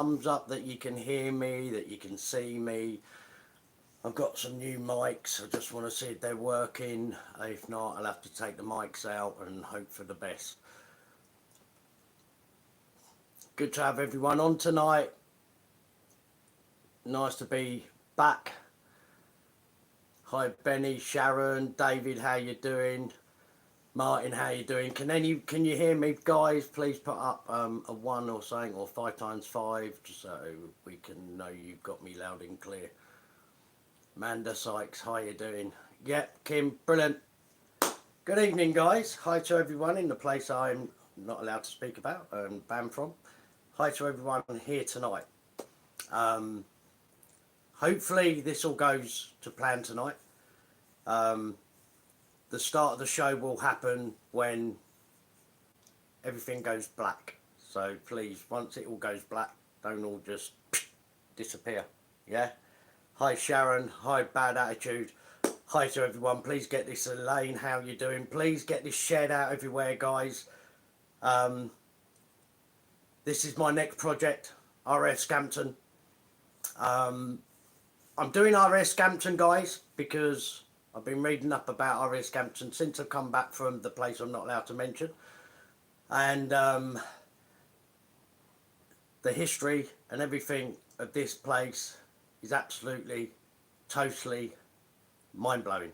thumbs up that you can hear me, that you can see me. I've got some new mics. I just want to see if they're working. If not, I'll have to take the mics out and hope for the best. Good to have everyone on tonight. Nice to be back. Hi Benny, Sharon, David, how you doing? Martin, how you doing? Can you hear me, guys? Please put up a 1 or something, or 5 times 5, just so we can know you've got me loud and clear. Amanda Sykes, how you doing? Yep, Kim, brilliant. Good evening, guys. Hi to everyone in the place I'm not allowed to speak about and banned from. Hi to everyone here tonight. Hopefully this all goes to plan tonight. The start of the show will happen when everything goes black. So please, once it all goes black, don't all just disappear. Yeah? Hi Sharon, hi Bad Attitude. Hi to everyone. Please get this. Elaine, how you doing? Please get this shared out everywhere, guys. This is my next project, Raf Scampton. I'm doing Raf Scampton, guys, because I've been reading up about Raf Scampton since I've come back from the place I'm not allowed to mention. And the history and everything of this place is absolutely, totally mind-blowing.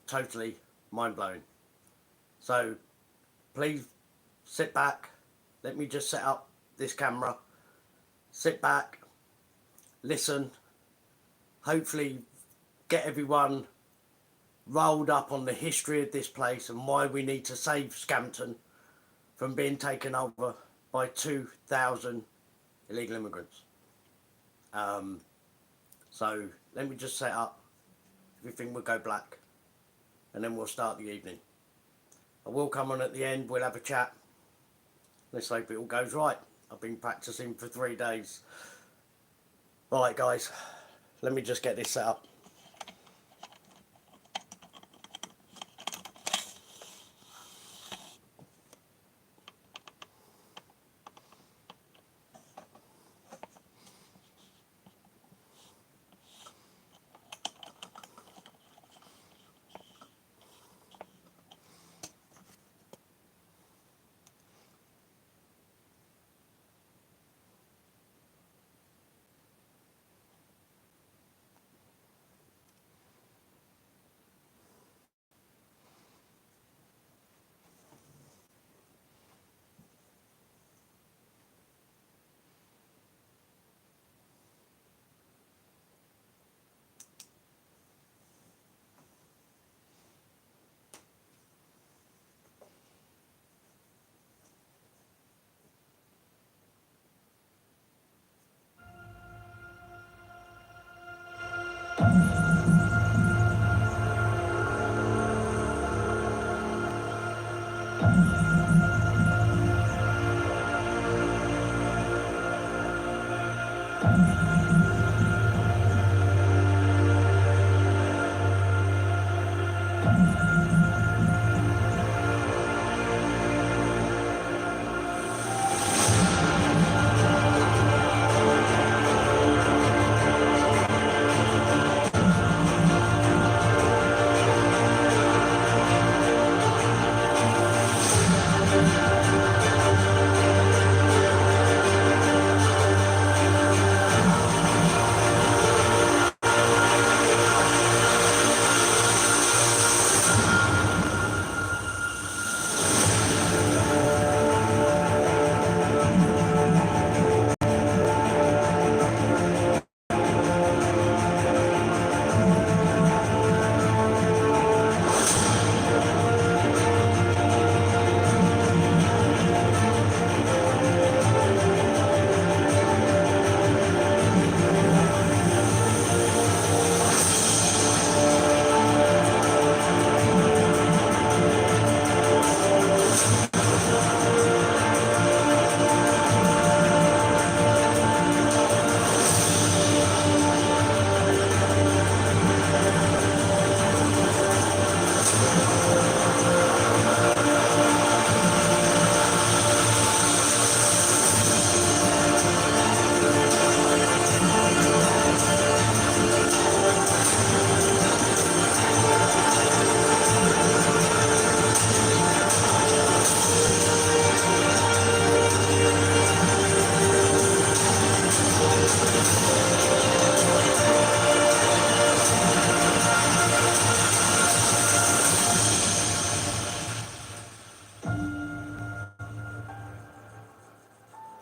Totally mind-blowing. So please sit back. Let me just set up this camera. Sit back. Listen. Hopefully get everyone rolled up on the history of this place and why we need to save Scampton from being taken over by 2,000 illegal immigrants. So let me just set up. Everything will go black and then we'll start the evening. I will come on at the end. We'll have a chat. Let's hope it all goes right. I've been practicing for 3 days. All right, guys. Let me just get this set up.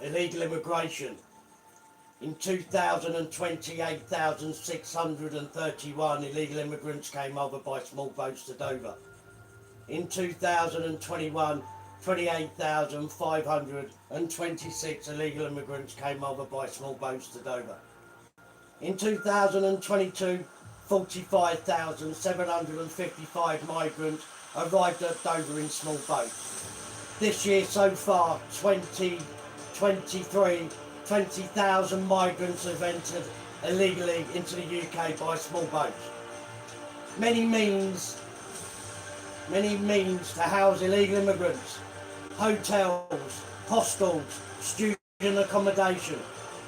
illegal immigration. In 2020, 8,631 illegal immigrants came over by small boats to Dover. In 2021, 28,526 illegal immigrants came over by small boats to Dover. In 2022, 45,755 migrants arrived at Dover in small boats. This year so far, 2023, 20,000 migrants have entered illegally into the UK by small boats. Many means to house illegal immigrants: hotels, hostels, student accommodation,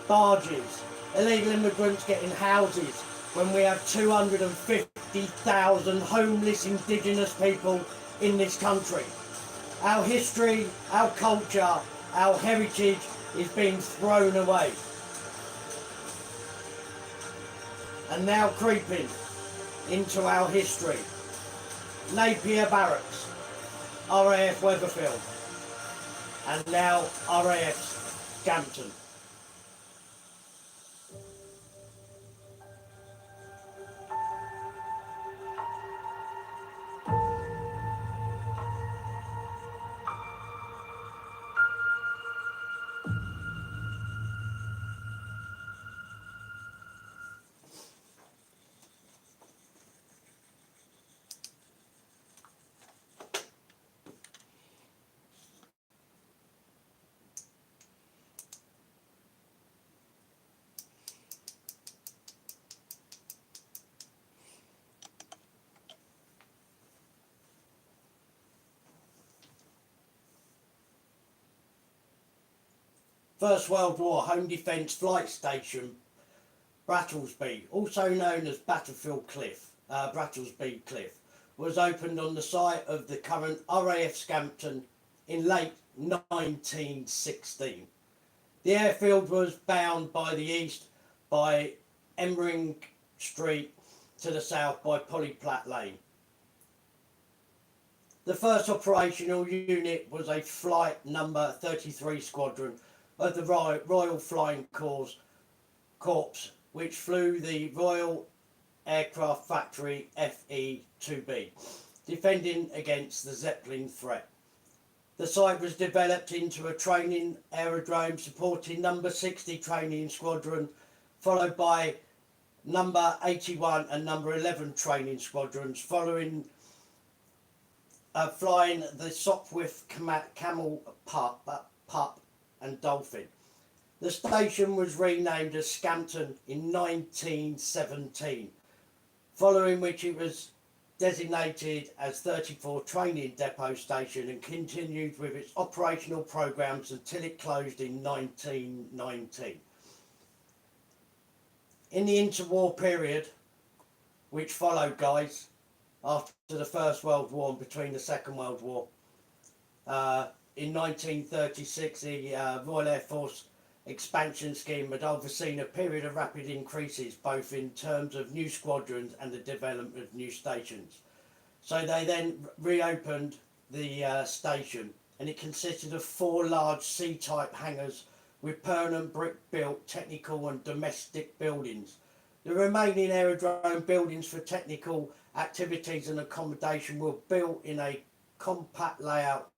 barges, illegal immigrants getting houses when we have 250,000 homeless indigenous people in this country. Our history, our culture, our heritage is being thrown away. And now creeping into our history. Napier Barracks, RAF Weatherfield, and now RAF Scampton. First World War Home Defence Flight Station, Brattlesby, also known as Brattlesby Cliff, was opened on the site of the current RAF Scampton in late 1916. The airfield was bound by the east by Emmering Street, to the south by Polyplat Lane. The first operational unit was a Flight Number 33 Squadron of the Royal Flying Corps, which flew the Royal Aircraft Factory FE-2B, defending against the Zeppelin threat. The site was developed into a training aerodrome supporting Number 60 Training Squadron, followed by Number 81 and Number 11 Training Squadrons, flying the Sopwith Camel, Pup and Dolphin. The station was renamed as Scampton in 1917, following which it was designated as 34 Training Depot Station and continued with its operational programmes until it closed in 1919. In the interwar period, which followed, guys, after the First World War and between the Second World War, in 1936 the Royal Air Force expansion scheme had overseen a period of rapid increases both in terms of new squadrons and the development of new stations. So they then reopened the station, and it consisted of 4 large C-type hangars with permanent brick-built technical and domestic buildings. The remaining aerodrome buildings for technical activities and accommodation were built in a compact layout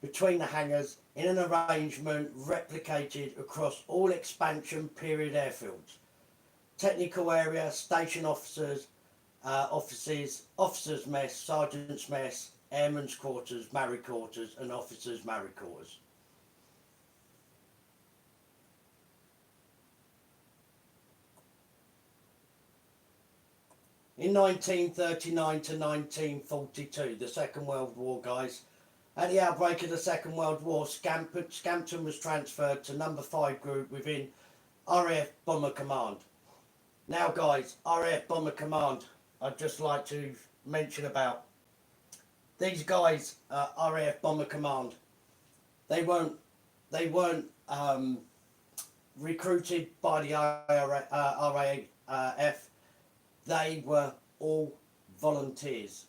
between the hangars in an arrangement replicated across all expansion period airfields. Technical area, station officers, offices, officers' mess, sergeants' mess, airmen's quarters, married quarters and officers' married quarters. In 1939 to 1942, the Second World War, guys, at the outbreak of the Second World War, Scampton was transferred to Number 5 Group within RAF Bomber Command. Now, guys, RAF Bomber Command, I'd just like to mention about these guys. RAF Bomber Command, they weren't recruited by the RAF. They were all volunteers.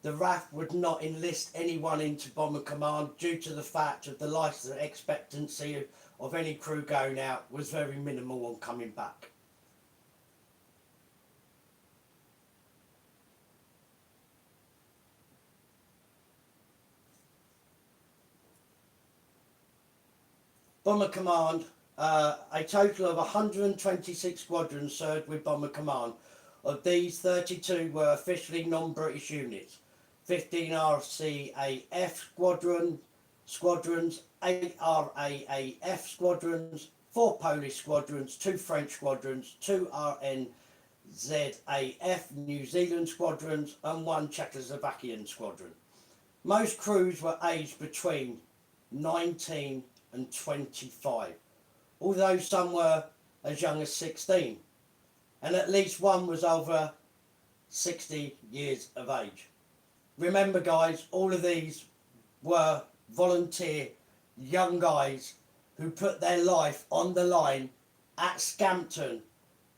the RAF would not enlist anyone into Bomber Command due to the fact of the life expectancy of any crew going out was very minimal on coming back. Bomber Command, a total of 126 squadrons served with Bomber Command. Of these, 32 were officially non-British units, 15 RCAF squadrons, 8 RAAF squadrons, 4 Polish squadrons, 2 French squadrons, 2 RNZAF New Zealand squadrons, and 1 Czechoslovakian squadron. Most crews were aged between 19 and 25, although some were as young as 16, and at least one was over 60 years of age. Remember guys, all of these were volunteer young guys who put their life on the line at Scampton,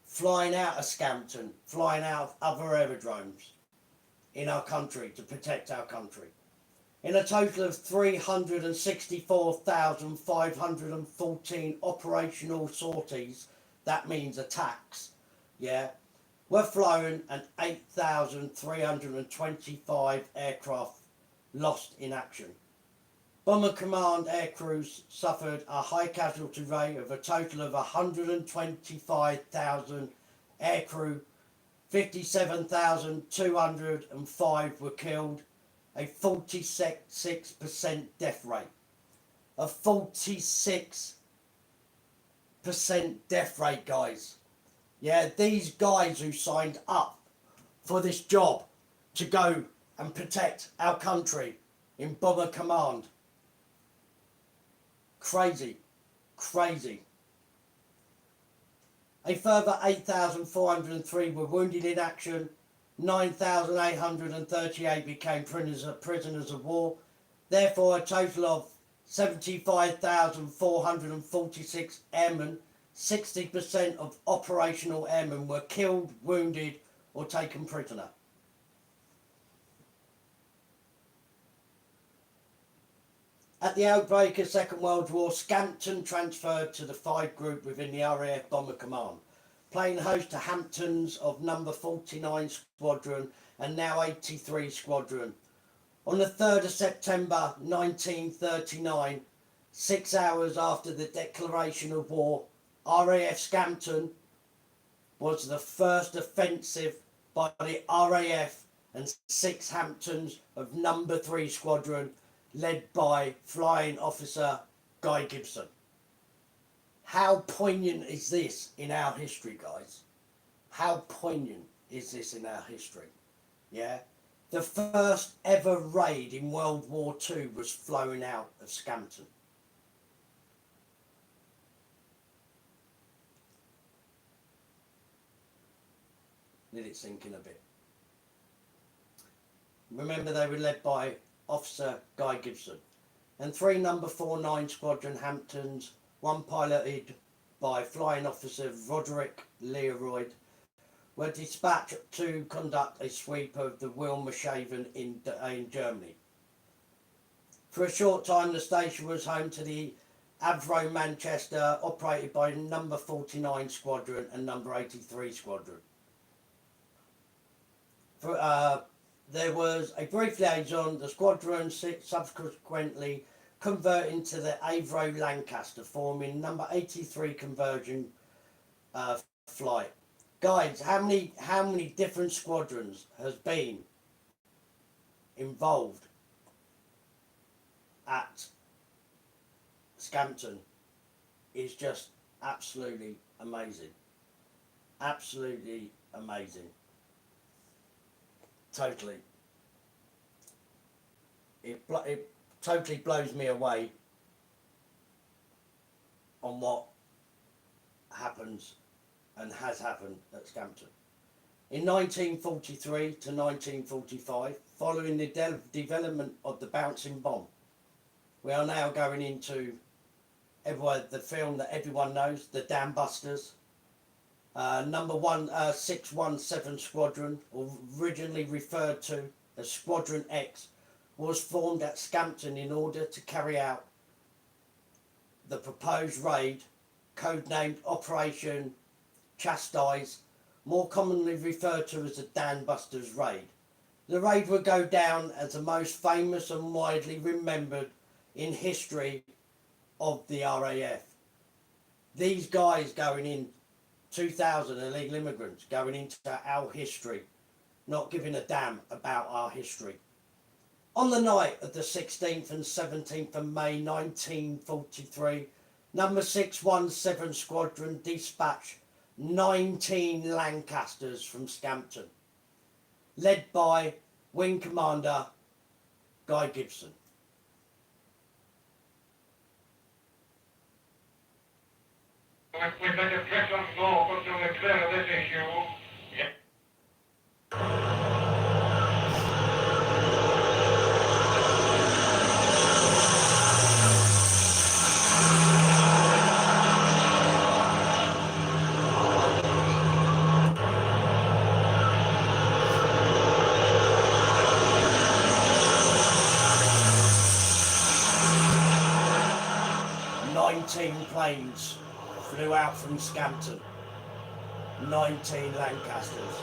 flying out of Scampton, flying out of other aerodromes in our country to protect our country. In a total of 364,514 operational sorties, that means attacks, yeah, were flown, and 8,325 aircraft lost in action. Bomber Command air crews suffered a high casualty rate of a total of 125,000 air crew, 57,205 were killed, a 46% death rate. A 46% death rate, guys. Yeah, these guys who signed up for this job to go and protect our country in Bomber Command. Crazy, crazy. A further 8,403 were wounded in action. 9,838 became prisoners of war. Therefore, a total of 75,446 airmen, 60% of operational airmen, were killed, wounded, or taken prisoner. At the outbreak of Second World War, Scampton transferred to the 5 group within the RAF Bomber Command, playing host to Hamptons of number 49 Squadron and now 83 Squadron. On the 3rd of September 1939, 6 hours after the declaration of war, RAF Scampton was the first offensive by the RAF and 6 Hamptons of number 3 Squadron, led by Flying Officer Guy Gibson. How poignant is this in our history, guys? How poignant is this in our history? Yeah? The first ever raid in World War II was flown out of Scampton. Let it sink in a bit. Remember, they were led by Officer Guy Gibson, and 3 number 49 Squadron Hamptons, 1 piloted by Flying Officer Roderick Learoyd, were dispatched to conduct a sweep of the Wilmershaven in Germany. For a short time, the station was home to the Avro Manchester, operated by number 49 Squadron and number 83 Squadron. There was a brief liaison. The squadron subsequently converting to the Avro Lancaster, forming number 83 conversion flight. Guys, how many different squadrons has been involved at Scampton is just absolutely amazing. Absolutely amazing. Totally. It totally blows me away on what happens and has happened at Scampton. In 1943 to 1945, following the development of the bouncing bomb, we are now going into the film that everyone knows, the Dam Busters. Number 617 Squadron, originally referred to as Squadron X, was formed at Scampton in order to carry out the proposed raid, codenamed Operation Chastise, more commonly referred to as the Dan Busters Raid. The raid would go down as the most famous and widely remembered in history of the RAF. These guys going in 2,000 illegal immigrants going into our history, not giving a damn about our history. On the night of the 16th and 17th of May 1943, number 617 Squadron dispatched 19 Lancasters from Scampton, led by Wing Commander Guy Gibson. We take a press on floor until we clear this issue. Yep. 19 planes flew out from Scampton. 19 Lancasters.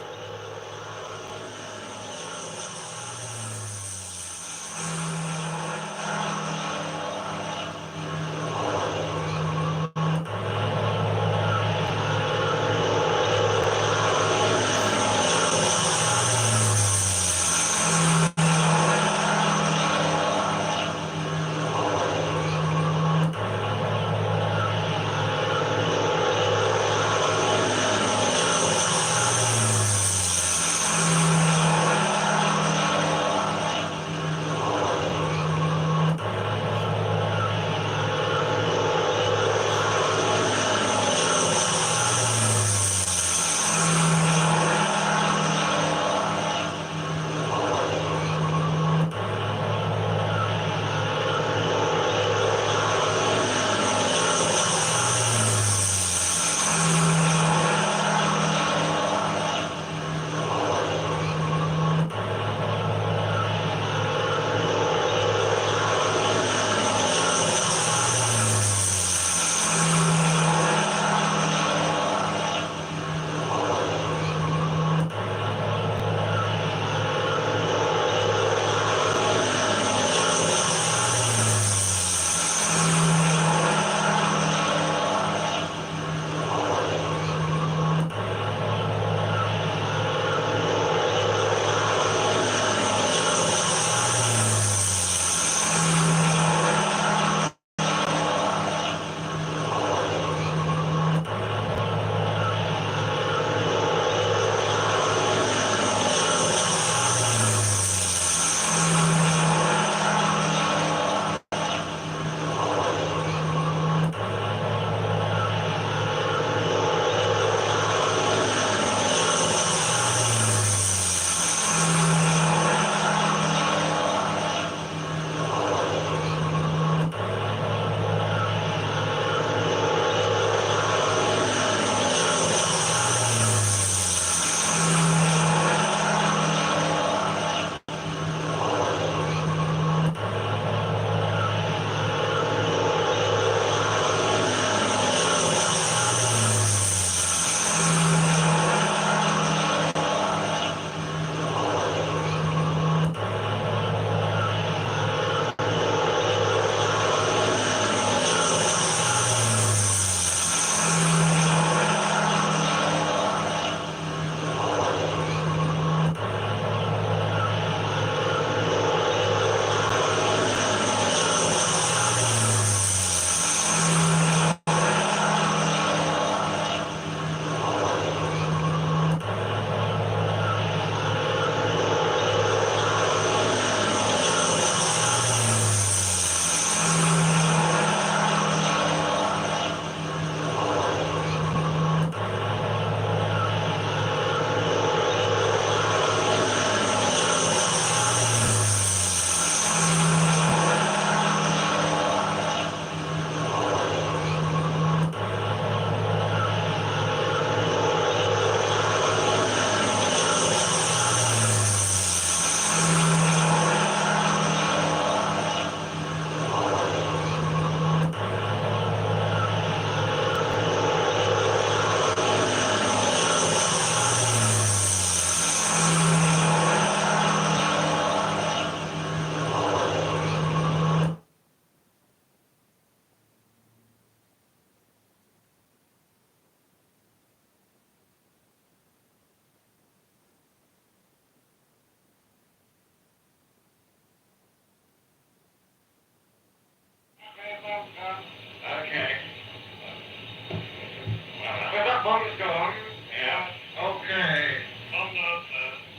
Bum's gone. Yeah. Okay. Bum knows,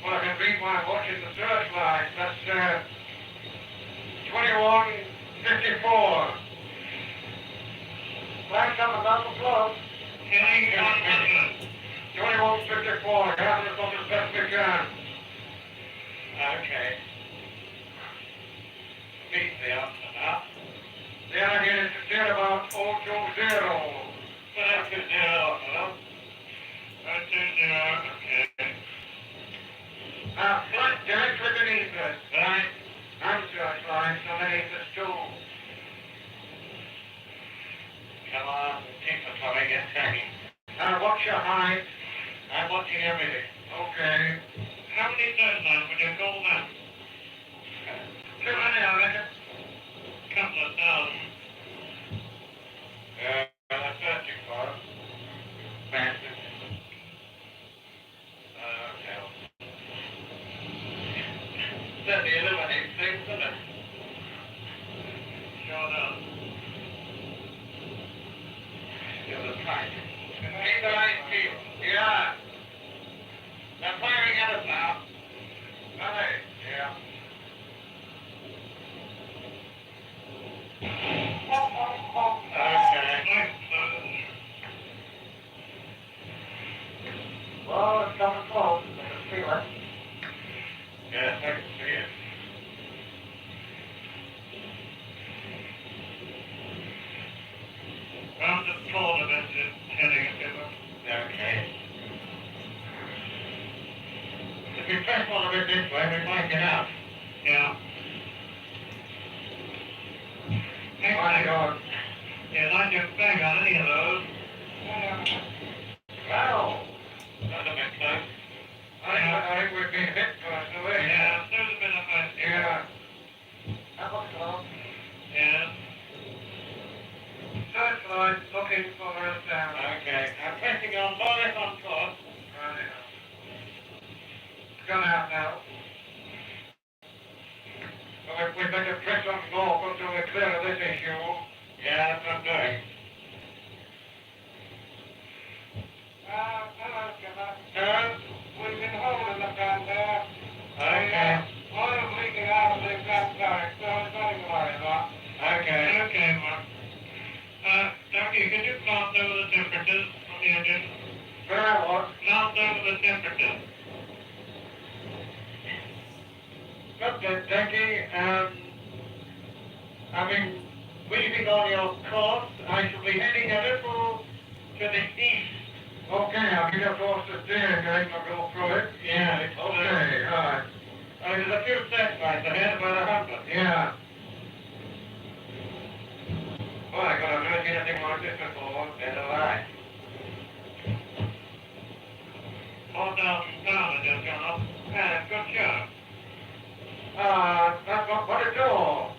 well, I can read my watch in the searchlight. That's 21:54. Last time about the clock. 21:54. Gather us up as best we can. Okay. Beat the answer now. The idea is to steer about 020. That's a 0, huh? That's a 0, okay. Now, flight directly beneath us, right? And searchlights underneath us too. Come on, keep the flying and tagging. Now, watch your height. I'm watching everything. Okay. How many searchlights would you call them? Too many, I reckon. Couple of thousand. They're searching for us. Bastards. Hell. Certainly illuminates things, doesn't it? Sure does. Still the tight. Keep the light peeled. Yeah. They're firing at us now. Are they? Yeah. Okay. Well, it's coming close. I can feel it. Yes, I can see it. Round the corner of it is heading a bit. Okay. If we press on a bit this way, we might get out. Yeah. My God. Yeah, I don't bang on any of those. Wow. That's a bit close. I think we've been hit personally. Yeah, there's a bit of a... Yeah. That looks close. Yeah. Searchlight looking for us down. Okay. I'm pressing on more if on course. Right. It's gone out now. Well, we'd better press on north until we're clear of this issue. Yeah, that's what I'm doing. Hello, Skipper. Hello? We've been holding the gun there. Okay. Oil's leaking out of the gas tank, so it's nothing to worry about. Okay. Okay, Mark. Ducky, could you glance over the temperatures on the engine? Very what? Glance over the temperatures. Look, Ducky, I mean, weaving on your course, I shall be heading a little to the east. Okay, I'll give you a course to steer, okay? I'll go through it. Yeah, it's okay, alright. There's a few searchlights ahead, about 100. Yeah. Well, I could have never seen anything like this before. It's alright. 4,000 pounds has just gone up. Yeah, good job. That's not what it's all.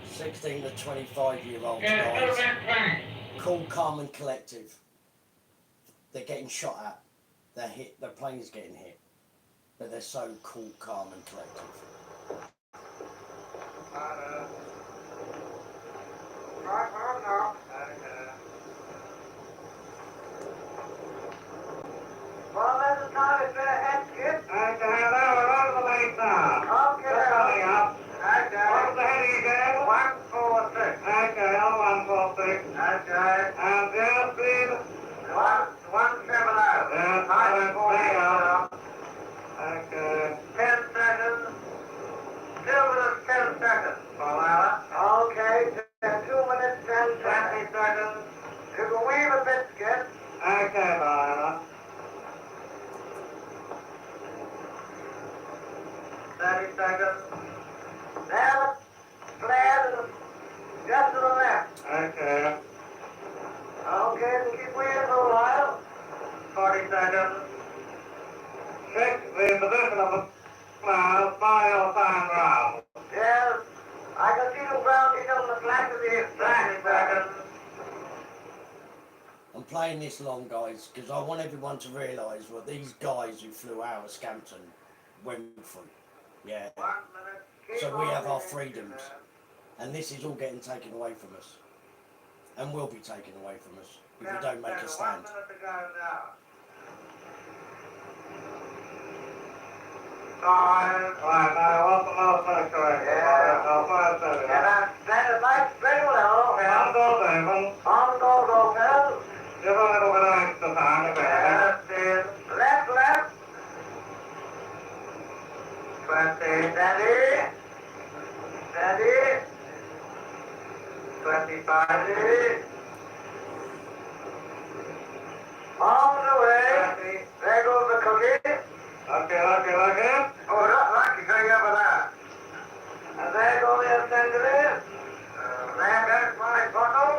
16 to 25-year-olds, Yeah, it's guys. still been playing. Cool, calm and collective. They're getting shot at. They're hit. Their plane's getting hit. But they're so cool, calm and collective. Right, well, no. Well, there's a time it's been ahead, Skip. Okay, there, we're on the way now. Okay. Just coming up. Okay. What's the heading again? 146. Okay, on 146. Okay. And the airspeed? 170. Yes, 140. Okay. 10 seconds. Still with us 10 seconds. Okay. 2 minutes, 10 seconds. 20 seconds. You can weave a bit, Skip. Okay, Viola. 30 seconds. Now the flare to the, just to the left. Okay. Okay, we'll keep waiting for a while. 40 seconds. Check the position of the flare by your time round. Yes. I can see the ground hitting on the flat of the 30 seconds. I'm playing this long, guys, because I want everyone to realise what these guys who flew out of Scampton went through. Yeah. 1 minute. So we have our freedoms. And this is all getting taken away from us. and will be taken away from us if we don't make a stand. 1 minute to go now. Right, now what's the most situation? Yeah. I'll find it. Yeah, stand it nice, very well. On goes David. On goes open. Give a little bit of extra time if you can. Left, left. 20, steady. Steady. 25. On the way. There goes the cookie. Lucky. Oh, not lucky, going over there. And there go the assembly. There goes my bottle.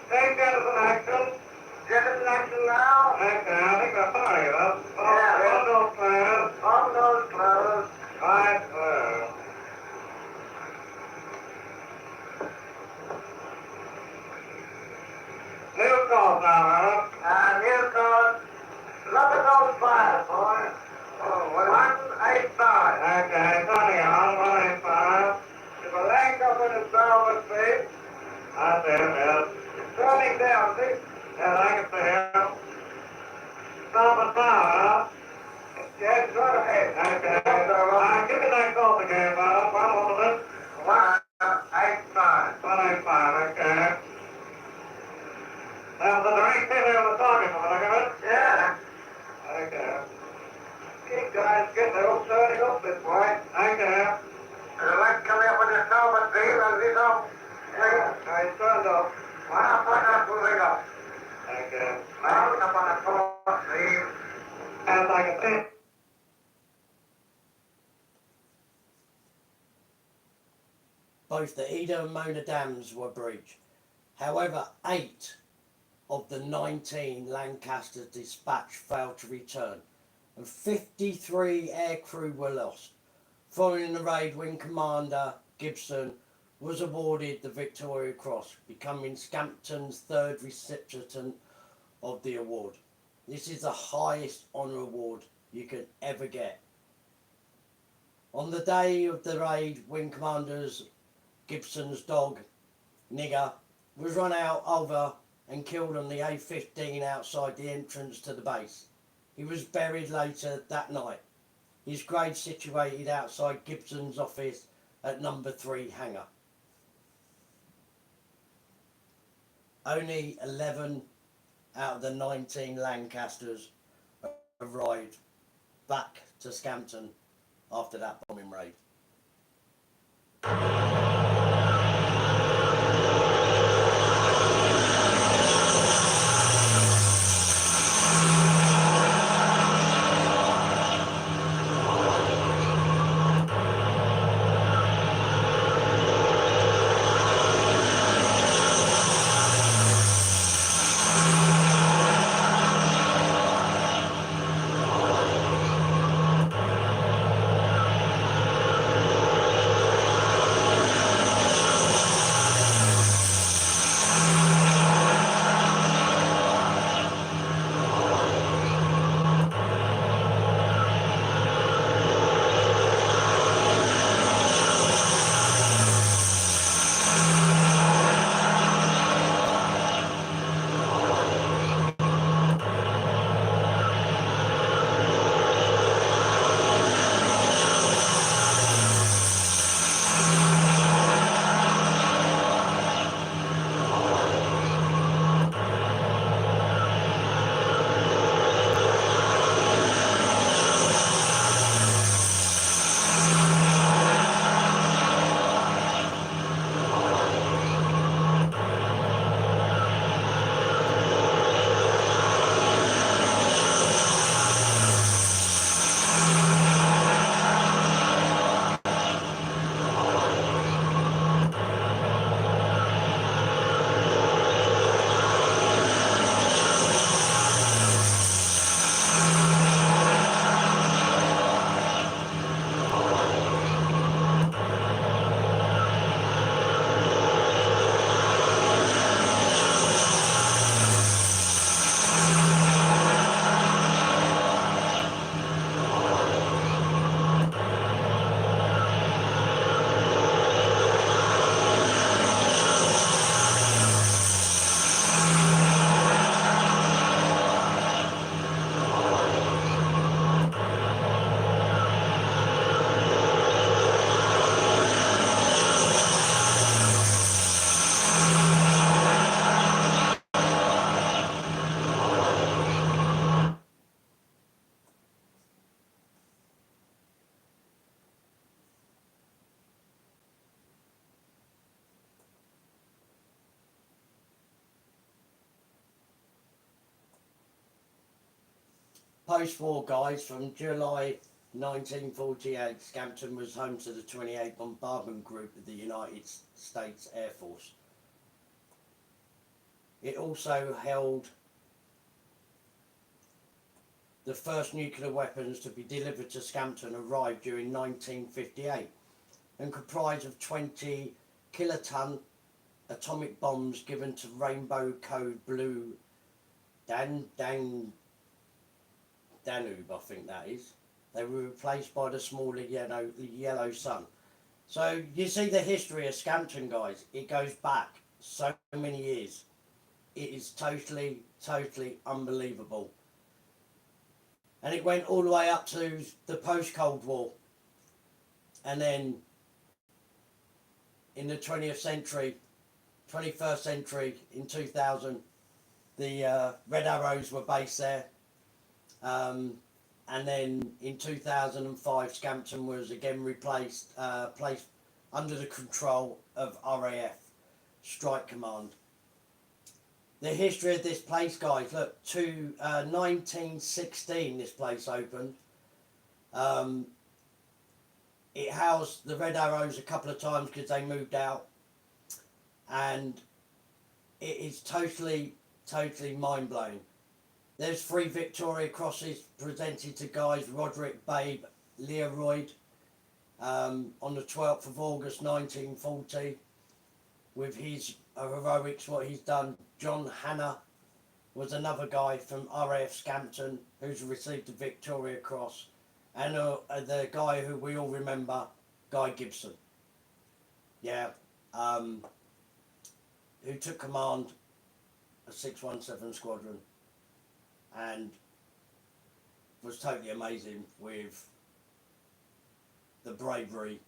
Take Jefferson action. Jefferson action now. Action, I think that's fine, you know. Yeah. On those clothes. On those clothes. Right through. New call now, Adam. New call. Look at those fires, boy. Oh, 185. Okay, turning on, 185. If a leg up in his velvet feet. That's it, yes. It's turning down, see? Yeah, I can see him. Stop it now, huh? Yes, right ahead. Okay. Give me that golf again, Bob. 185. 185, okay. That was a direct hit on the target, from the look of it. Yeah. Okay. Keep guys, get the hook turning up this way. Okay. Let's come up with the velvet feet and this up. It's turned off. One up on that moving up. Okay. One up on the fourth sleeve. As I can see. Both the Eder and Mona dams were breached. However, 8 of the 19 Lancaster dispatch failed to return, and 53 aircrew were lost. Following the raid, Wing Commander Gibson was awarded the Victoria Cross, becoming Scampton's third recipient of the award. This is the highest honour award you can ever get. On the day of the raid, Wing Commander's Gibson's dog, Nigger, was run out over and killed on the A15 outside the entrance to the base. He was buried later that night. His grave situated outside Gibson's office at number 3 hangar. Only 11 out of the 19 Lancasters arrived back to Scampton after that bombing raid. post-war guys from July 1948. Scampton was home to the 28th Bombardment Group of the United States Air Force. It also held the first nuclear weapons to be delivered to Scampton arrived during 1958 and comprised of 20 kiloton atomic bombs given to Rainbow Code Blue Danube, I think that is. They were replaced by the smaller yellow sun. So you see the history of Scampton, guys. It goes back so many years. It is totally unbelievable. And it went all the way up to the post-Cold War. And then in the 20th century, 21st century, in 2000, the Red Arrows were based there. And then in 2005, Scampton was again placed under the control of RAF, Strike Command. The history of this place, guys, look, 1916 this place opened. It housed the Red Arrows a couple of times because they moved out. And it is totally mind-blowing. There's 3 Victoria Crosses presented to guys Roderick Babe Learoyd on the 12th of August 1940 with his heroics, what he's done. John Hanna was another guy from RAF Scampton who's received the Victoria Cross, and the guy who we all remember, Guy Gibson, who took command of 617 Squadron and was totally amazing with the bravery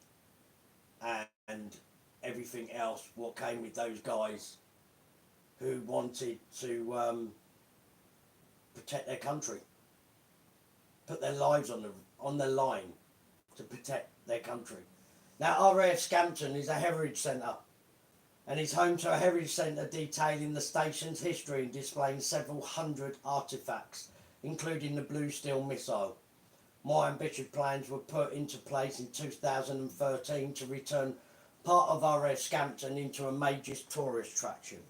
and everything else what came with those guys who wanted to protect their country, put their lives on the line to protect their country. Now RAF Scampton is a heritage centre and is home to a heritage centre detailing the station's history and displaying several hundred artefacts, including the Blue Steel missile. More ambitious plans were put into place in 2013 to return part of RAF Scampton into a major tourist attraction.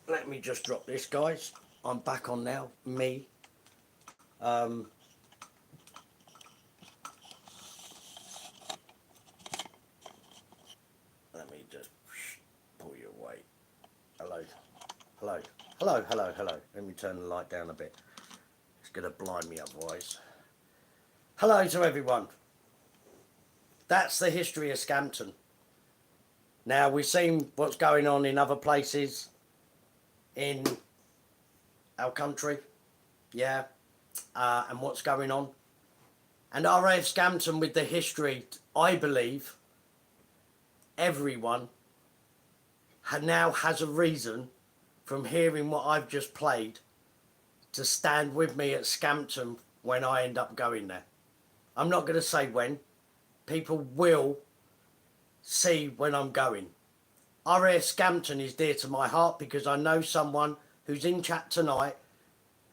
Let me just drop this, guys. I'm back on now. Me. Let me just pull you away. Hello. Hello. Hello, hello, hello. Let me turn the light down a bit. It's going to blind me otherwise. Hello to everyone. That's the history of Scampton. Now, we've seen what's going on in other places in our country, and what's going on. And RAF Scampton, with the history, I believe everyone now has a reason, from hearing what I've just played, to stand with me at Scampton when I end up going there. I'm not going to say when. People will see when I'm going. RAF Scampton is dear to my heart because I know someone who's in chat tonight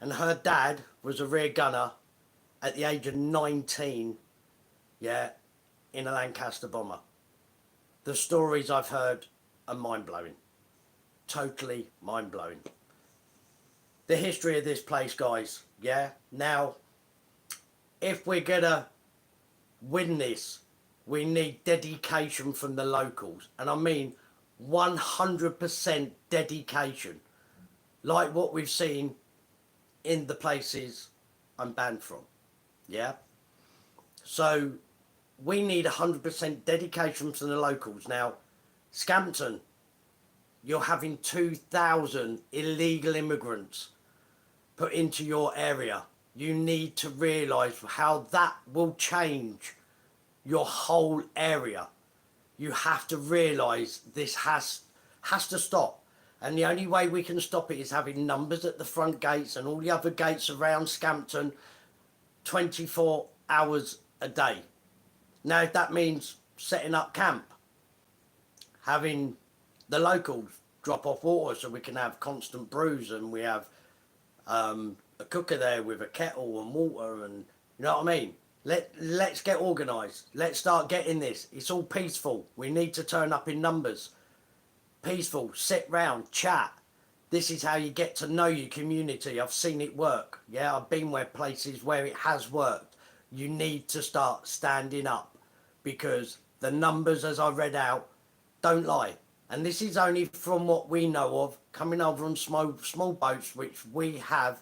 and her dad was a rear gunner at the age of 19, in a Lancaster bomber. The stories I've heard are mind-blowing. Totally mind-blowing. The history of this place, guys, Now, if we're gonna win this, we need dedication from the locals. And I mean 100% dedication. Like what we've seen in the places I'm banned from. So we need 100% dedication from the locals. Now, Scampton, you're having 2,000 illegal immigrants put into your area. You need to realise how that will change your whole area. You have to realise this has to stop. And the only way we can stop it is having numbers at the front gates and all the other gates around Scampton 24 hours a day. Now, if that means setting up camp, having the locals drop off water so we can have constant brews and we have a a cooker there with a kettle and water, and you know what I mean. Let's get organised. Let's start getting this. It's all peaceful. We need to turn up in numbers. Peaceful. Sit round, chat. This is how you get to know your community. I've seen it work. Yeah, I've been where places where it has worked. You need to start standing up, because the numbers, as I read out, don't lie. And this is only from what we know of, coming over on small boats, which we have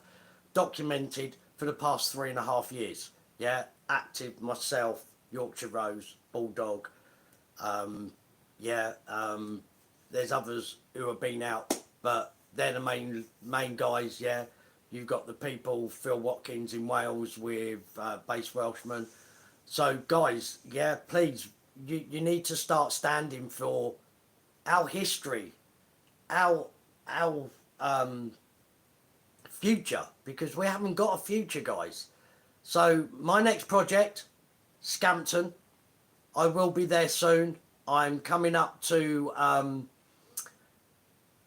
documented for the past 3.5 years. Yeah, active, myself, Yorkshire Rose, Bulldog. Yeah, there's others who have been out, but they're the main guys. Yeah, you've got the people, Phil Watkins in Wales with Base Welshman. So guys, yeah, please, you need to start standing for our history, our future, because we haven't got a future, guys. So my next project, Scampton, I will be there soon. I'm coming up to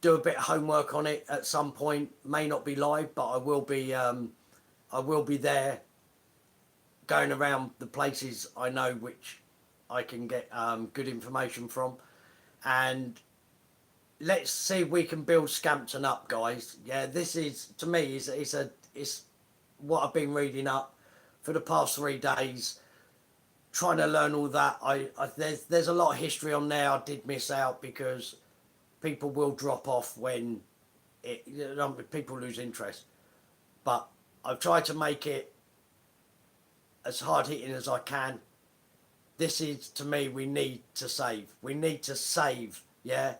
do a bit of homework on it at some point. May not be live, but I will be there, going around the places I know which I can get good information from, and let's see if we can build Scampton up, guys. Yeah, this is, to me, it's what I've been reading up for the past 3 days, trying to learn all that. There's a lot of history on there I did miss out, because people will drop off when people lose interest. But I've tried to make it as hard hitting as I can. This is, to me, we need to save. We need to save, yeah.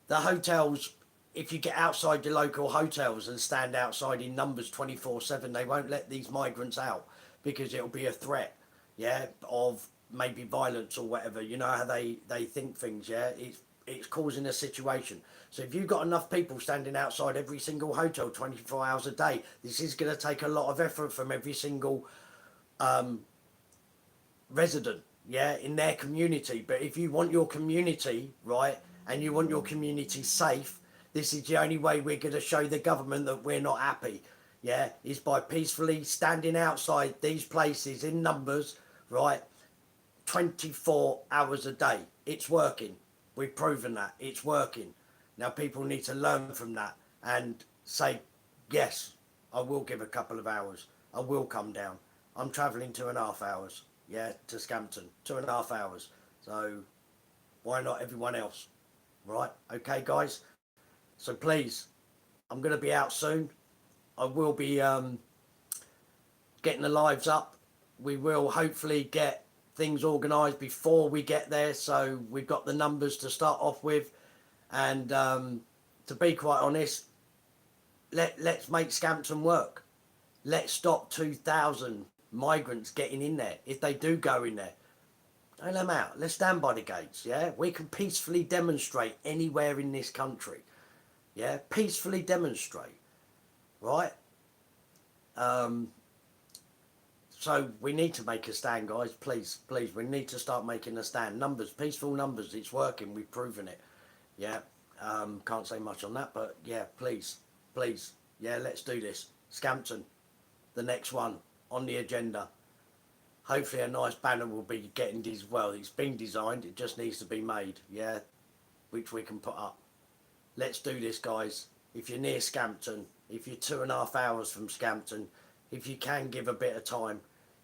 The hotels, if you get outside your local hotels and stand outside in numbers 24/7, they won't let these migrants out, because it'll be a threat, yeah, of maybe violence or whatever. You know how they think things, yeah. It's causing a situation. So if you've got enough people standing outside every single hotel 24 hours a day, this is going to take a lot of effort from every single resident, yeah, in their community. But if you want your community right, and you want your community safe, this is the only way we're going to show the government that we're not happy, yeah, is by peacefully standing outside these places in numbers, right, 24 hours a day. It's working. We've proven that it's working. Now people need to learn from that and say, yes, I will give a couple of hours. I will come down. I'm travelling 2.5 hours, yeah, to Scampton. 2.5 hours. So why not everyone else? Right? Okay, guys. So please, I'm going to be out soon. I will be getting the lives up. We will hopefully get things organised before we get there, so we've got the numbers to start off with. And to be quite honest, let's make Scampton work. Let's stop 2,000 migrants getting in there. If they do go in there, don't let them out. Let's stand by the gates, yeah? We can peacefully demonstrate anywhere in this country, yeah? Peacefully demonstrate, right? So we need to make a stand, guys. Please, please, we need to start making a stand. Numbers, peaceful numbers, it's working. We've proven it. Yeah, can't say much on that, but yeah, please, please. Yeah, let's do this. Scampton, the next one on the agenda. Hopefully a nice banner will be getting this. Well, it's been designed. It just needs to be made, yeah, which we can put up. Let's do this, guys. If you're near Scampton, if you're 2.5 hours from Scampton, if you can give a bit of time,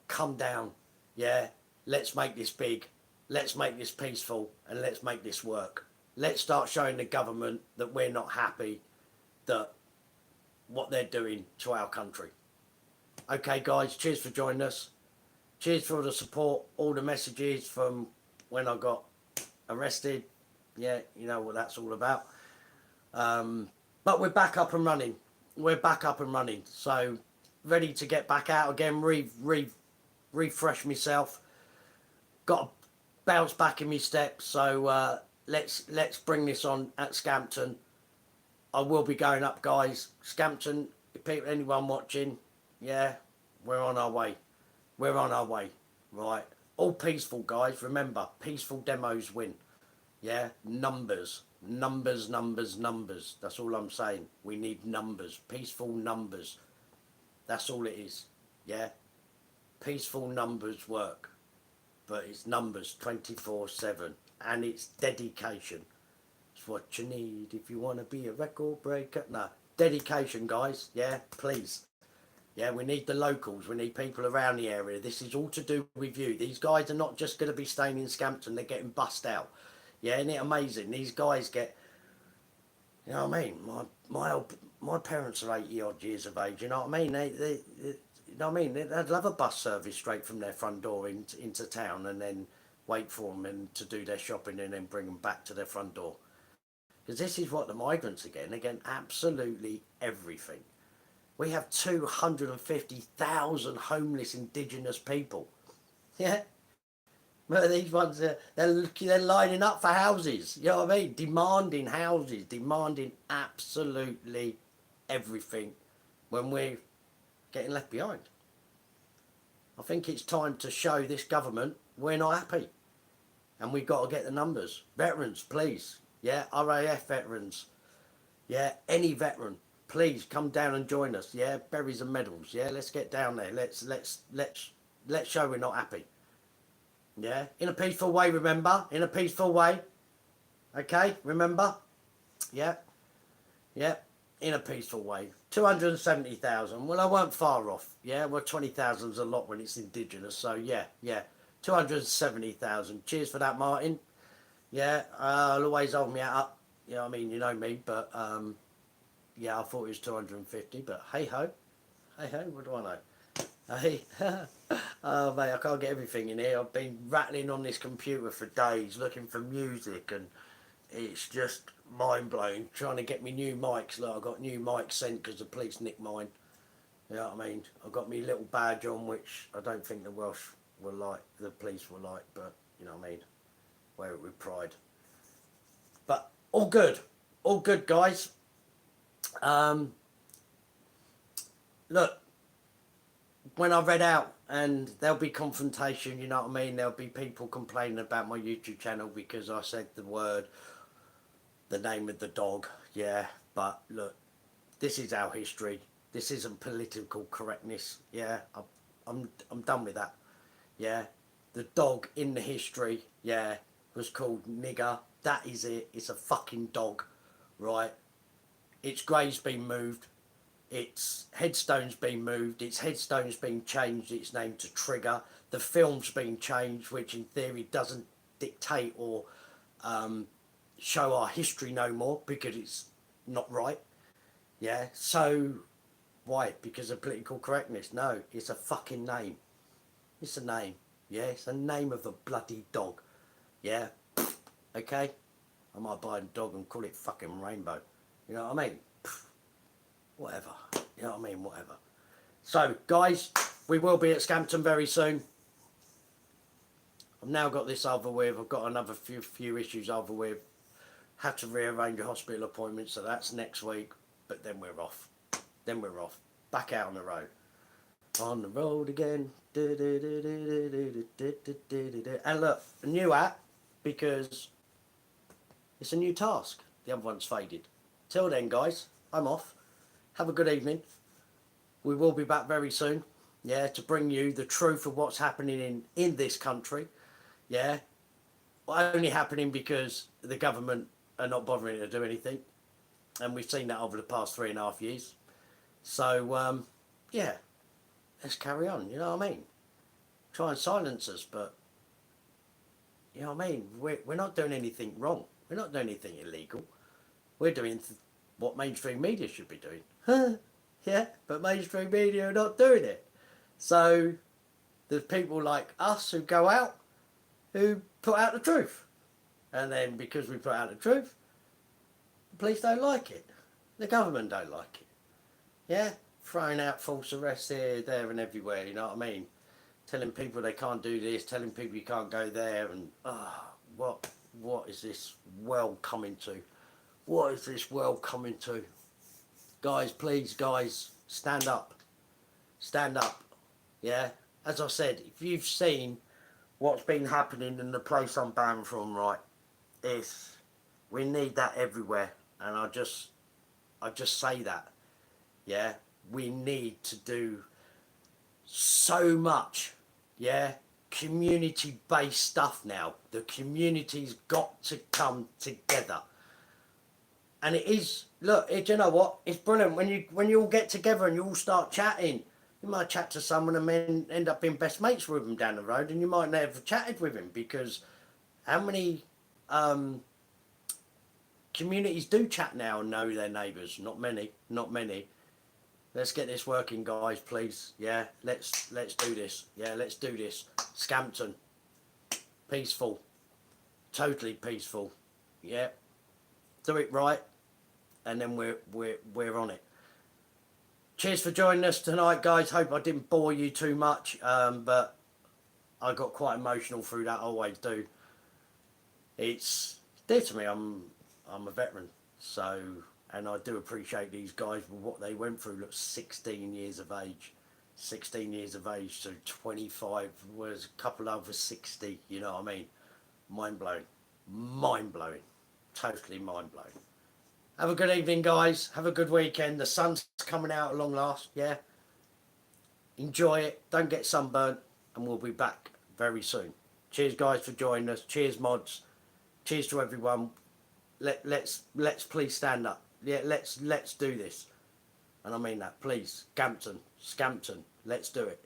come down, yeah. Let's make this big. Let's make this peaceful, and let's make this work. Let's start showing the government that we're not happy that what they're doing to our country. Okay, guys, cheers for joining us. Cheers for all the support, all the messages from when I got arrested. Yeah, you know what that's all about. But we're back up and running. We're back up and running. So ready to get back out again, refresh myself. Got to bounce back in my steps. So let's bring this on at Scampton. I will be going up, guys. Scampton, if people, anyone watching, yeah, we're on our way. We're on our way, right? All peaceful, guys. Remember, peaceful demos win. Yeah, numbers, numbers, numbers, numbers. That's all I'm saying. We need numbers, peaceful numbers. That's all it is. Yeah. Peaceful numbers work, but it's numbers 24/7, and it's dedication. It's what you need if you want to be a record breaker. No, dedication, guys. Yeah, please. Yeah, we need the locals. We need people around the area. This is all to do with you. These guys are not just going to be staying in Scampton. They're getting bussed out. Yeah, isn't it amazing? These guys get, you know what I mean? My parents are 80 odd years of age. You know what I mean? You know what I mean? They'd love a bus service straight from their front door into town, and then wait for them and to do their shopping, and then bring them back to their front door. Because this is what the migrants are getting. They're getting absolutely everything. We have 250,000 homeless indigenous people. Yeah. But these ones, they're lining up for houses. You know what I mean? Demanding houses, demanding absolutely everything when we're getting left behind. I think it's time to show this government we're not happy. And we've got to get the numbers. Veterans, please. Yeah, RAF veterans. Yeah, any veteran. Please come down and join us. Yeah, berries and medals. Yeah, let's get down there. Let's show we're not happy. Yeah, in a peaceful way. Remember, in a peaceful way. Okay, remember. Yeah, yeah, in a peaceful way. 270,000. Well, I weren't far off. Yeah, well, 20,000 is a lot when it's indigenous. So yeah, 270,000. Cheers for that, Martin. Yeah, I'll always hold me up. You know what I mean? You know me, but yeah, I thought it was 250, but hey ho, what do I know? Hey, oh mate, I can't get everything in here. I've been rattling on this computer for days looking for music, and it's just mind blowing trying to get me new mics. Like I got new mics sent because the police nicked mine. You know what I mean? I got me little badge on, which I don't think the Welsh were like, the police were like, but you know what I mean? Wear it with pride. But all good, guys. Look, when I read out, and there'll be confrontation, you know what I mean? There'll be people complaining about my YouTube channel because I said the name of the dog. Yeah, but look, this is our history. This isn't political correctness. Yeah, I'm done with that. Yeah, the dog in the history, yeah, was called Nigger. That is it. It's a fucking dog, right? Its grave's been moved. Its headstone's been moved. Its headstone's been changed. Its name to Trigger. The film's been changed, which in theory doesn't dictate or show our history no more because it's not right. Yeah. So why? Because of political correctness? No. It's a fucking name. It's a name. Yeah. It's the name of a bloody dog. Yeah. Okay. I might buy a dog and call it fucking Rainbow. You know what I mean? Whatever. You know what I mean? Whatever. So, guys, we will be at Scampton very soon. I've now got this over with. I've got another few issues over with. Had to rearrange a hospital appointment, so that's next week. But then we're off. Back out on the road. On the road again. And look, a new app, because it's a new task. The other one's faded. Till then, guys, I'm off. Have a good evening. We will be back very soon. Yeah, to bring you the truth of what's happening in this country. Yeah. Well, only happening because the government are not bothering to do anything. And we've seen that over the past 3.5 years. So, yeah. Let's carry on, you know what I mean? Try and silence us, but you know what I mean? We're not doing anything wrong. We're not doing anything illegal. We're doing what mainstream media should be doing. Yeah, but mainstream media are not doing it. So there's people like us who go out, who put out the truth. And then because we put out the truth, the police don't like it. The government don't like it. Yeah, throwing out false arrests here, there and everywhere, you know what I mean? Telling people they can't do this, telling people you can't go there, and what is this world coming to? What is this world coming to? Guys, please, guys, stand up. Stand up. Yeah? As I said, if you've seen what's been happening in the place I'm banned from, right, we need that everywhere. And I just say that. Yeah? we need to do so much, yeah, community-based stuff now. The community's got to come together. And it is, look, do you know what? It's brilliant when you all get together and you all start chatting. You might chat to someone and then end up being best mates with them down the road, and you might never have chatted with him, because how many communities do chat now and know their neighbours? Not many, not many. Let's get this working, guys, please. Yeah, let's do this. Yeah, let's do this. Scampton, peaceful, totally peaceful. Yeah, do it right, and then we're on it. Cheers for joining us tonight, guys. Hope I didn't bore you too much, but I got quite emotional through that. I always do. It's dear to me. I'm a veteran, so, and I do appreciate these guys for what they went through. Look, 16 years of age, 16 years of age to 25, was a couple over 60. You know what I mean? Mind blowing, totally mind blowing. Have a good evening, guys. Have a good weekend. The sun's coming out at long last. Yeah. Enjoy it. Don't get sunburnt, and we'll be back very soon. Cheers, guys, for joining us. Cheers, mods. Cheers to everyone. Let's please stand up. Yeah, let's do this. And I mean that. Please, Scampton, let's do it.